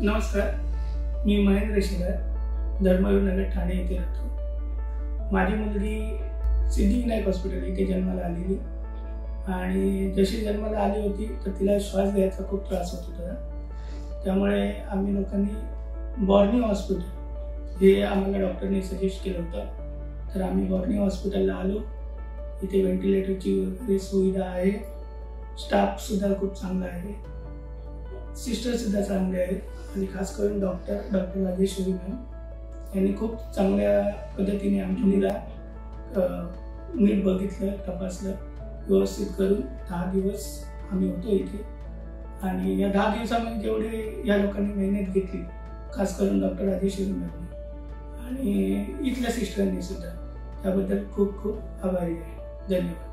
नमस्कार, मी महेंद्र शिगर धर्मवीर नगर ठाणे येथे राहतो। माझी मुलगी सिद्धिविनायक हॉस्पिटल इथे जन्माला आलेली आणि जशी जन्माला आली होती तर तिला श्वास घ्यायचा खूप त्रास होत होता। त्यामुळे आम्ही लोकांनी बॉर्नियो हॉस्पिटल हे आम्हाला डॉक्टरने सजेस्ट केलं होतं। तर आम्ही बॉर्नियो हॉस्पिटलला आलो। इथे व्हेंटिलेटरची वगैरे सुविधा आहे, स्टाफ सुद्धा खूप चांगला आहे, सिस्टर सुद्धा चांगले आहेत आणि खास करून डॉक्टर राजेश्वरी मॅम यांनी खूप चांगल्या पद्धतीने आमच्या मुलीला नीट बघितलं, तपासलं, व्यवस्थित करून 10 दिवस आम्ही होतो इथे। आणि या 10 दिवसामध्ये जेवढे या लोकांनी मेहनत घेतली, खास करून डॉक्टर राजेश्वरी मॅम आणि इथल्या सिस्टरने सुद्धा, त्याबद्दल खूप खूप आभारी आहे। धन्यवाद।